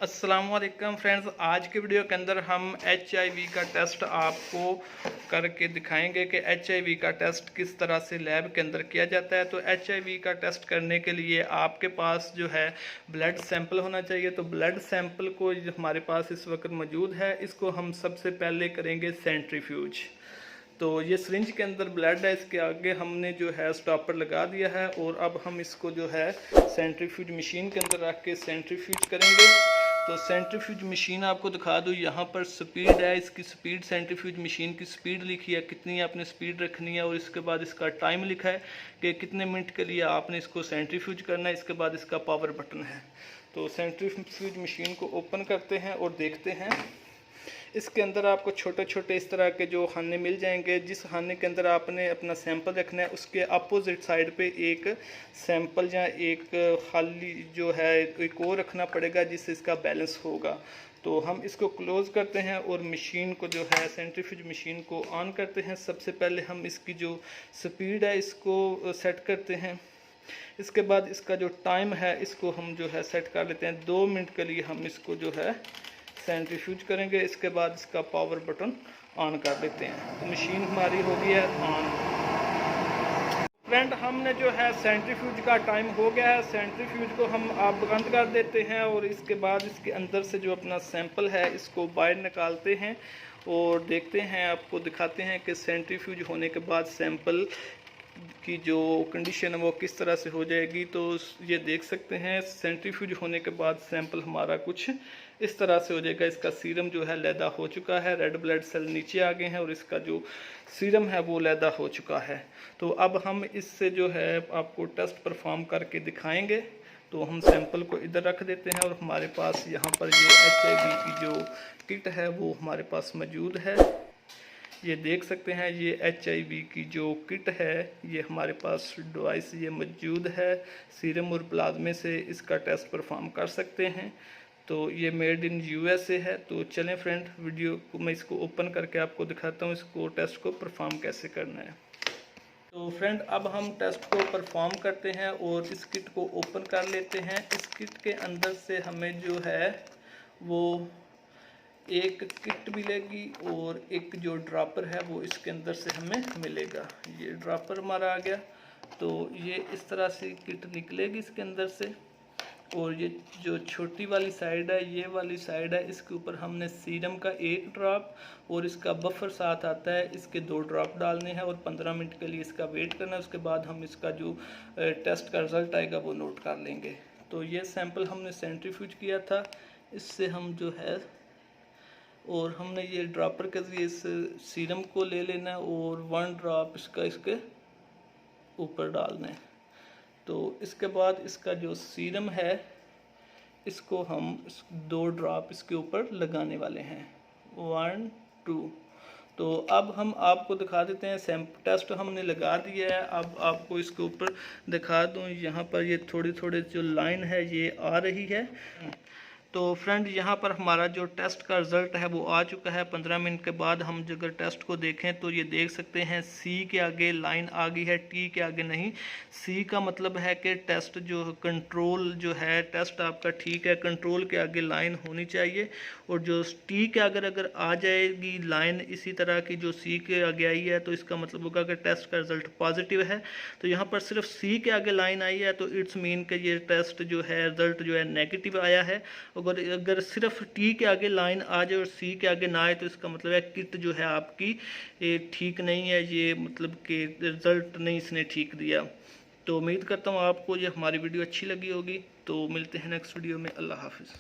अस्सलाम वालेकुम फ्रेंड्स, आज के वीडियो के अंदर हम HIV का टेस्ट आपको करके दिखाएंगे कि HIV का टेस्ट किस तरह से लैब के अंदर किया जाता है। तो HIV का टेस्ट करने के लिए आपके पास जो है ब्लड सैंपल होना चाहिए। तो ब्लड सैंपल को हमारे पास इस वक्त मौजूद है, इसको हम सबसे पहले करेंगे सेंट्रीफ्यूज। तो ये सिरिंज के अंदर ब्लड है, इसके आगे हमने जो है स्टॉपर लगा दिया है और अब हम इसको जो है सेंट्रीफ्यूज मशीन के अंदर रख के सेंट्रीफ्यूज करेंगे। तो सेंट्रीफ्यूज मशीन आपको दिखा दूँ, यहाँ पर स्पीड है, इसकी स्पीड सेंट्रीफ्यूज मशीन की स्पीड लिखी है, कितनी आपने स्पीड रखनी है, और इसके बाद इसका टाइम लिखा है कि कितने मिनट के लिए आपने इसको सेंट्रीफ्यूज करना है। इसके बाद इसका पावर बटन है। तो सेंट्रीफ्यूज मशीन को ओपन करते हैं और देखते हैं। इसके अंदर आपको छोटे छोटे इस तरह के जो खाने मिल जाएंगे। जिस खाने के अंदर आपने अपना सैंपल रखना है उसके अपोजिट साइड पे एक सैंपल या एक खाली जो है एक और रखना पड़ेगा जिससे इसका बैलेंस होगा। तो हम इसको क्लोज़ करते हैं और मशीन को जो है सेंट्रीफ्यूज मशीन को ऑन करते हैं। सबसे पहले हम इसकी जो स्पीड है इसको सेट करते हैं। इसके बाद इसका जो टाइम है इसको हम जो है सेट कर लेते हैं। 2 मिनट के लिए हम इसको जो है सेंट्रीफ्यूज करेंगे। इसके बाद इसका पावर बटन ऑन कर देते हैं। तो मशीन हमारी हो गई है ऑन। फ्रेंड, हमने जो है सेंट्रीफ्यूज का टाइम हो गया है। सेंट्रीफ्यूज को हम आप बंद कर देते हैं और इसके बाद इसके अंदर से जो अपना सैंपल है इसको बाहर निकालते हैं और देखते हैं, आपको दिखाते हैं कि सेंट्रीफ्यूज होने के बाद सैंपल की जो कंडीशन है वो किस तरह से हो जाएगी। तो ये देख सकते हैं सेंट्रीफ्यूज होने के बाद सैंपल हमारा कुछ इस तरह से हो जाएगा। इसका सीरम जो है लैदा हो चुका है, रेड ब्लड सेल नीचे आ गए हैं और इसका जो सीरम है वो लैदा हो चुका है। तो अब हम इससे जो है आपको टेस्ट परफॉर्म करके दिखाएंगे। तो हम सैंपल को इधर रख देते हैं और हमारे पास यहाँ पर ये HIV की जो किट है वो हमारे पास मौजूद है। ये देख सकते हैं ये HIV की जो किट है ये हमारे पास डिवाइस ये मौजूद है। सीरम और प्लाज्मे से इसका टेस्ट परफॉर्म कर सकते हैं। तो ये मेड इन USA है। तो चलें फ्रेंड, वीडियो को मैं इसको ओपन करके आपको दिखाता हूँ इसको टेस्ट को परफॉर्म कैसे करना है। तो फ्रेंड, अब हम टेस्ट को परफॉर्म करते हैं और इस किट को ओपन कर लेते हैं। इस किट के अंदर से हमें जो है वो एक किट मिलेगी और एक जो ड्रॉपर है वो इसके अंदर से हमें मिलेगा। ये ड्रॉपर हमारा आ गया। तो ये इस तरह से किट निकलेगी इसके अंदर से, और ये जो छोटी वाली साइड है ये वाली साइड है, इसके ऊपर हमने सीरम का 1 ड्रॉप और इसका बफर साथ आता है, इसके 2 ड्रॉप डालने हैं और 15 मिनट के लिए इसका वेट करना है। उसके बाद हम इसका जो टेस्ट का रिज़ल्ट आएगा वो नोट कर लेंगे। तो ये सैंपल हमने सेंट्रीफ्यूज किया था, इससे हम जो है और हमने ये ड्रॉपर के जरिए इस सीरम को ले लेना है और 1 ड्रॉप इसका इसके ऊपर डालना है। तो इसके बाद इसका जो सीरम है इसको हम 2 ड्रॉप इसके ऊपर लगाने वाले हैं, 1 2। तो अब हम आपको दिखा देते हैं। सैंपल टेस्ट हमने लगा दिया है। अब आपको इसके ऊपर दिखा दूं, यहाँ पर ये थोड़ी थोड़ी जो लाइन है ये आ रही है। तो फ्रेंड, यहाँ पर हमारा जो टेस्ट का रिज़ल्ट है वो आ चुका है। 15 मिनट के बाद हम अगर टेस्ट को देखें तो ये देख सकते हैं C के आगे लाइन आ गई है, T के आगे नहीं। C का मतलब है कि टेस्ट जो कंट्रोल जो है, टेस्ट आपका ठीक है, कंट्रोल के आगे लाइन होनी चाहिए। और जो T के अगर आ जाएगी लाइन इसी तरह की जो C के आगे आई है तो इसका मतलब होगा कि टेस्ट का रिज़ल्ट पॉजिटिव है। तो यहाँ पर सिर्फ C के आगे लाइन आई है तो इट्स मीन कि ये टेस्ट जो है रिज़ल्ट जो है नेगेटिव आया है। अगर सिर्फ T के आगे लाइन आ जाए और C के आगे ना आए तो इसका मतलब है किट जो है आपकी ठीक नहीं है, ये मतलब कि रिज़ल्ट नहीं इसने ठीक दिया। तो उम्मीद करता हूँ आपको ये हमारी वीडियो अच्छी लगी होगी। तो मिलते हैं नेक्स्ट वीडियो में। अल्लाह हाफिज़।